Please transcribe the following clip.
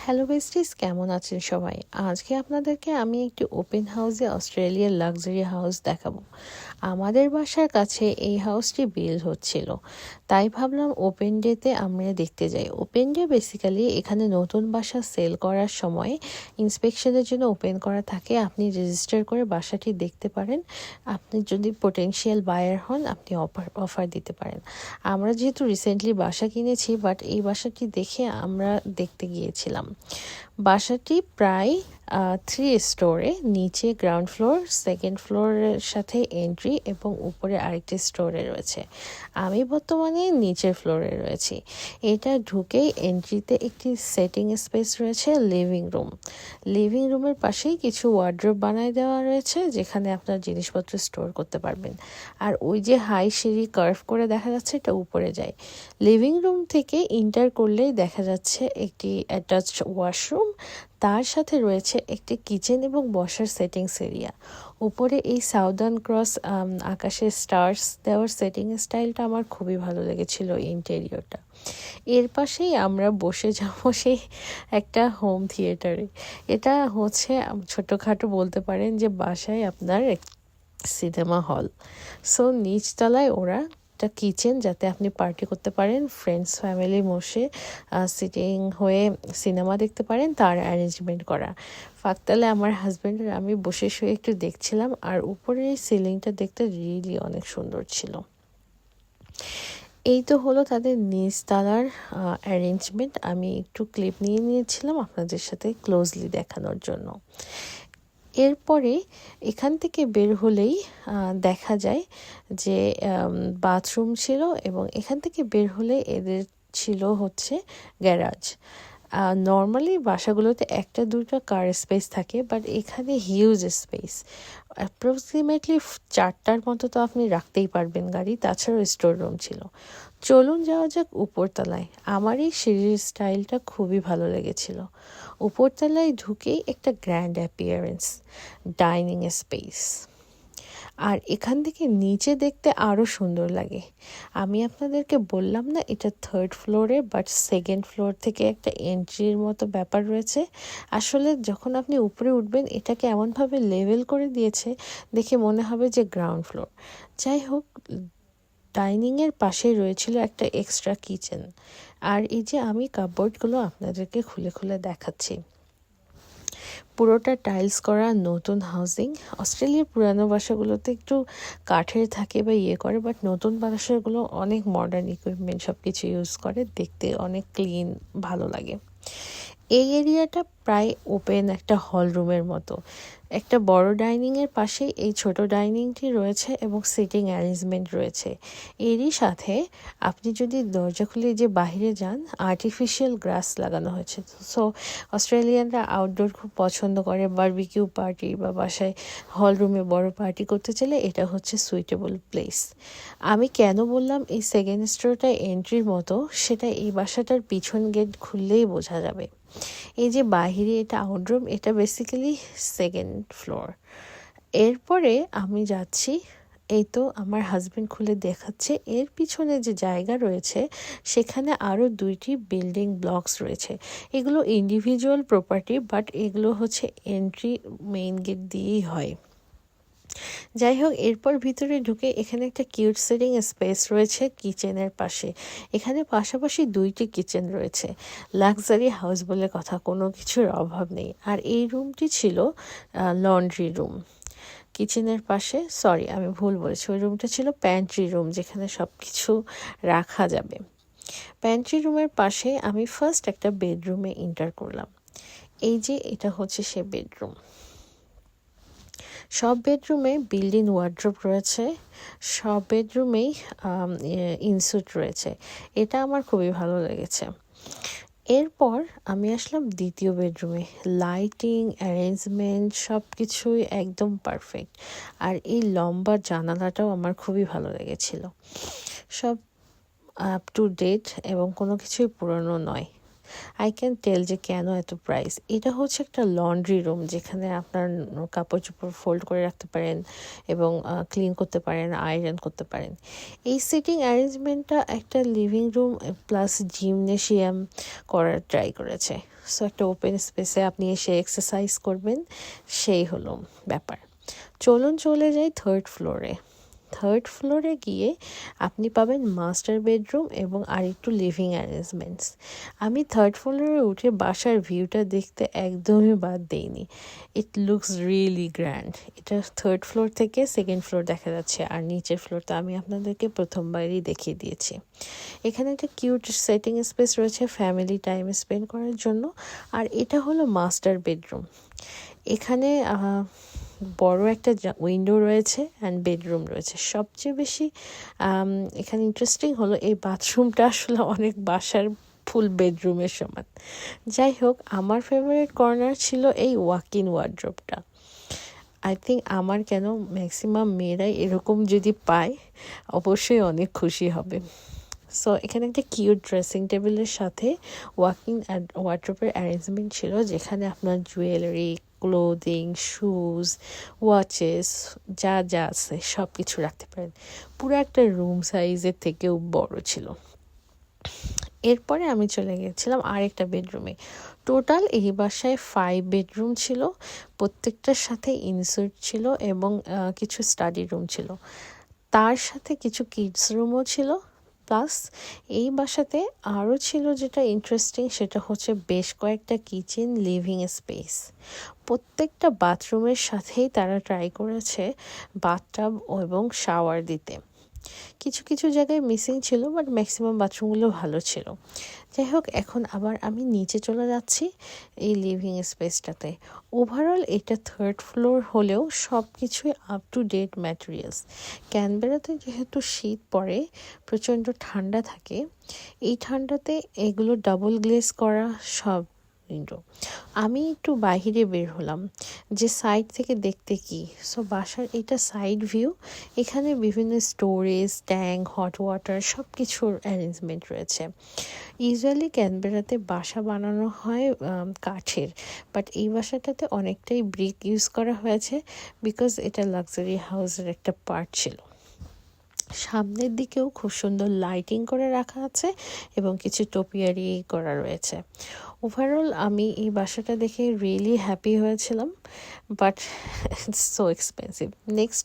Hello বেস্টিস, কেমন আছেন সবাই? আজকে আপনাদেরকে আমি একটি ওপেন হাউসে অস্ট্রেলিয়ার লাক্সারি হাউস দেখাবো। আমাদের বাসার কাছে এই হাউসটি বিল্ড হচ্ছিল, তাই ভাবলাম ওপেন ডেতে আমরা দেখতে যাই। ওপেন ডে বেসিক্যালি এখানে নতুন বাসা সেল করার সময় ইন্সপেকশনের জন্য ওপেন করা থাকে। আপনি রেজিস্টার করে বাসাটি দেখতে পারেন। আপনি যদি পোটেনশিয়াল বায়ার হন, আপনি অফার দিতে পারেন। আমরা যেহেতু রিসেন্টলি বাসা কিনেছি, বাট এই বাসাটি দেখে আমরা দেখতে গিয়েছিলাম। বাসাটি প্রায় 3 স্টোরে, নিচে গ্রাউন্ড ফ্লোর, সেকেন্ড ফ্লোরের সাথে এন্ট্রি এবং উপরে আরেকটি স্টোরে রয়েছে। আমি বর্তমানে নিচের ফ্লোরে রয়েছি। এটা ঢুকেই এন্ট্রিতে একটি সেটিং স্পেস রয়েছে, লিভিং রুম। লিভিং রুমের পাশেই কিছু ওয়ার্ড্রোব বানায় দেওয়া রয়েছে, যেখানে আপনার জিনিসপত্র স্টোর করতে পারবেন। আর ওই যে হাই সিঁড়ি কার্ভ করে দেখা যাচ্ছে, এটা উপরে যায়। লিভিং রুম থেকে ইন্টার করলেই দেখা যাচ্ছে একটি অ্যাটাচড ওয়াশরুম, তার সাথে রয়েছে একটি কিচেন এবং বসার সেটিংস এরিয়া। উপরে এই সাউদার্ন ক্রস আকাশের স্টার্স দেওয়ার সেটিং স্টাইলটা আমার খুবই ভালো লেগেছিল, ইন্টেরিয়রটা। এর পাশেই আমরা বসে যাব সেই একটা হোম থিয়েটারে। এটা হচ্ছে ছোটোখাটো বলতে পারেন যে বাসায় আপনার সিনেমা হল। সো নিচতলায় ওরা একটা কিচেন, যাতে আপনি পার্টি করতে পারেন, ফ্রেন্ডস ফ্যামিলি বসে সিটিং হয়ে সিনেমা দেখতে পারেন, তার অ্যারেঞ্জমেন্ট করা। ফাঁকতালে আমার হাজব্যান্ড আর আমি বসে শুয়ে একটু দেখছিলাম, আর উপরে এই সিলিংটা দেখতে রিয়েলি অনেক সুন্দর ছিল। এই তো হলো তাদের নিচতলার অ্যারেঞ্জমেন্ট। আমি একটু ক্লিপ নিয়ে নিয়েছিলাম আপনাদের সাথে ক্লোজলি দেখানোর জন্য। এরপরে এখান থেকে বের হলেই দেখা যায় যে বাথরুম ছিল, এবং এখান থেকে বের হলে এদের ছিল হচ্ছে গ্যারাজ। নর্মালি বাসাগুলোতে একটা দুটো কার স্পেস থাকে, বাট এখানে হিউজ স্পেস, অ্যাপ্রক্সিমেটলি 4টার মতো তো আপনি রাখতেই পারবেন গাড়ি। তাছাড়াও স্টোর রুম ছিল। চলুন যাওয়া যাক উপরতলায়। আমার এই সিঁড়ির স্টাইলটা খুবই ভালো লেগেছিল। উপরতলায় ঢুকেই একটা গ্র্যান্ড অ্যাপিয়ারেন্স, ডাইনিং স্পেস। আর এখান থেকে নিচে দেখতে আরও সুন্দর লাগে। আমি আপনাদেরকে বললাম না এটা 3rd ফ্লোরে, বাট সেকেন্ড ফ্লোর থেকে একটা এন্ট্রির মতো ব্যাপার রয়েছে। আসলে যখন আপনি উপরে উঠবেন, এটাকে এমনভাবে লেভেল করে দিয়েছে দেখে মনে হবে যে গ্রাউন্ড ফ্লোর। যাই হোক, ডাইনিংয়ের পাশেই রয়েছিল একটা এক্সট্রা কিচেন। আর এই যে আমি কাপবোর্ডগুলো আপনাদেরকে খুলে খুলে দেখাচ্ছি। পুরোটা টাইলস করা নতুন হাউজিং। অস্ট্রেলিয়ার পুরানো বাসাগুলোতে একটু কাঠের থাকে বা করে, বাট নতুন বাসাগুলো অনেক মডার্ন ইকুইপমেন্ট সব কিছু ইউজ করে, দেখতে অনেক ক্লিন, ভালো লাগে। এই এরিয়াটা প্রায় ওপেন একটা হল রুমের মতো। একটা বড় ডাইনিংয়ের পাশে এই ছোট ডাইনিংটি রয়েছে এবং সিটিং অ্যারেঞ্জমেন্ট রয়েছে। এরই সাথে আপনি যদি দরজা খুলে যে বাইরে যান, আর্টিফিশিয়াল গ্রাস লাগানো হয়েছে। সো অস্ট্রেলিয়ানরা আউটডোর খুব পছন্দ করে, বারবিকিউ পার্টি বা বাসায় হল রুমে বড় পার্টি করতে চাইলে এটা হচ্ছে সুইটেবল প্লেস। আমি কেন বললাম এই সেকেন্ড স্টোরটা এন্ট্রির মতো, সেটা এই বাসাটার পিছন গেট খুললেই বোঝা যাবে। এই যে বাহিরে এটা আউটরুম, এটা বেসিক্যালি সেকেন্ড ফ্লোর। এরপরে আমি যাচ্ছি, এই তো আমার হাজব্যান্ড খুলে দেখাচ্ছে এর পিছনে যে জায়গা রয়েছে, সেখানে আরও 2টি বিল্ডিং ব্লকস রয়েছে। এগুলো ইন্ডিভিজুয়াল প্রপার্টি, বাট এগুলো হচ্ছে এন্ট্রি মেইন গেট দিয়েই হয়। যাই হোক, এরপর ভিতরে ঢুকে এখানে একটা কিউট সিটিং স্পেস রয়েছে কিচেনের পাশে। এখানে পাশাপাশি 2টি কিচেন রয়েছে। লাক্সারি হাউস বলে কথা, কোনো কিছুর অভাব নেই। আর এই রুমটি ছিল লন্ড্রি রুম। কিচেনের পাশে, সরি আমি ভুল বলেছি, ওই রুমটা ছিল প্যান্ট্রি রুম, যেখানে সব কিছু রাখা যাবে। প্যান্ট্রি রুমের পাশে আমি ফার্স্ট একটা বেডরুমে এন্টার করলাম। এই যে এটা হচ্ছে সে বেডরুম। সব বেডরুমে বিল্ট-ইন ওয়ার্ড্রোব রয়েছে, সব বেডরুমেই ইনস্যুট রয়েছে। এটা আমার খুবই ভালো লেগেছে। এরপর আমি আসলাম দ্বিতীয় বেডরুমে। লাইটিং, অ্যারেঞ্জমেন্ট সব কিছুই একদম পারফেক্ট। আর এই লম্বা জানালাটাও আমার খুবই ভালো লেগেছিল। সব আপ টু ডেট এবং কোনো কিছুই পুরনো নয়। আই ক্যান টেল যে কেন এত প্রাইস। এটা হচ্ছে একটা লন্ড্রি রুম, যেখানে আপনার কাপড় চোপড় ফোল্ড করে রাখতে পারেন এবং ক্লিন করতে পারেন, আয়রন করতে পারেন। এই সিটিং অ্যারেঞ্জমেন্টটা একটা লিভিং রুম প্লাস জিমনেশিয়াম করার ট্রাই করেছে। সো একটা ওপেন স্পেসে আপনি এসে এক্সারসাইজ করবেন, সেই হলো ব্যাপার। চলুন চলে যাই থার্ড ফ্লোরে। থার্ড ফ্লোরে গিয়ে আপনি পাবেন মাস্টার বেডরুম এবং আরেকটু লিভিং অ্যারেঞ্জমেন্টস। আমি থার্ড ফ্লোরে উঠে বাসার ভিউটা দেখতে একদমই বাদ দেইনি। It looks really grand. এটা থার্ড ফ্লোর থেকে সেকেন্ড ফ্লোর দেখা যাচ্ছে, আর নিচের ফ্লোরটা আমি আপনাদেরকে প্রথমবারই দেখিয়ে দিয়েছি। এখানে একটা কিউট সেটিং স্পেস রয়েছে ফ্যামিলি টাইম স্পেন্ড করার জন্য। আর এটা হলো মাস্টার বেডরুম। এখানে বড় একটা উইন্ডো রয়েছে অ্যান্ড বেডরুম রয়েছে। সবচেয়ে বেশি এখানে ইন্টারেস্টিং হলো এই বাথরুমটা আসলে অনেক বাসার ফুল বেডরুমের সমান। যাই হোক, আমার ফেভারিট কর্নার ছিল এই ওয়াক ইন ওয়ার্ড্রোবটা। আই থিঙ্ক আমার কেন ম্যাক্সিমাম মেয়েরাই এরকম যদি পায় অবশ্যই অনেক খুশি হবে। সো এখানে একটা কিউট ড্রেসিং টেবিলের সাথে ওয়াকিং ওয়ার্ড্রোবের অ্যারেঞ্জমেন্ট ছিল, যেখানে আপনার জুয়েলারি, ক্লোদিং, শুজ, ওয়াচেস যা যা আছে সব কিছু রাখতে পারেন। পুরো একটা রুম সাইজের থেকেও বড় ছিল। এরপরে আমি চলে গেছিলাম আরেকটা বেডরুমে। টোটাল এই বাসায় 5 বেডরুম ছিল, প্রত্যেকটার সাথে ইনসার্ট ছিল এবং কিছু স্টাডি রুম ছিল, তার সাথে কিছু কিডস রুমও ছিল। প্লাস এই বাসাতে আরও ছিল যেটা ইন্টারেস্টিং, সেটা হচ্ছে বেশ কয়েকটা কিচেন লিভিং স্পেস। প্রত্যেকটা বাথরুমের সাথেই তারা ট্রাই করেছে বাথটাব এবং শাওয়ার দিতে। কিছু কিছু জায়গায় মিসিং ছিল, বাট ম্যাক্সিমাম বাথরুমগুলো ভালো ছিল। যাই হোক, এখন আবার আমি নিচে চলে যাচ্ছি এই লিভিং স্পেসটাতে। ওভারঅল এটা থার্ড ফ্লোর হলেও সব কিছুই আপ টু ডেট ম্যাটেরিয়ালস। ক্যানবেরাতে যেহেতু শীত পড়ে, প্রচণ্ড ঠান্ডা থাকে, এই ঠান্ডাতে এগুলো ডাবল গ্লেজ করা সব উইন্ডো। আমি একটু বাহিরে বের হলাম যে সাইড থেকে দেখতে কি। সো বাসার এটা সাইড ভিউ। এখানে বিভিন্ন স্টোরেজ, ট্যাঙ্ক, হট ওয়াটার সব কিছুর অ্যারেঞ্জমেন্ট রয়েছে। ইউজুয়ালি ক্যানবেরাতে বাসা বানানো হয় কাঠের, বাট এই বাসাটাতে অনেকটাই ব্রিক ইউজ করা হয়েছে, বিকজ এটা লাক্সারি হাউসের একটা পার্ট ছিল। সামনের দিকেও খুব সুন্দর লাইটিং করে রাখা আছে এবং কিছু টোপিয়ারি করা রয়েছে। ওভারঅল আমি এই বাসাটা দেখে রিয়েলি হ্যাপি হয়েছিলাম, but it's so expensive. Next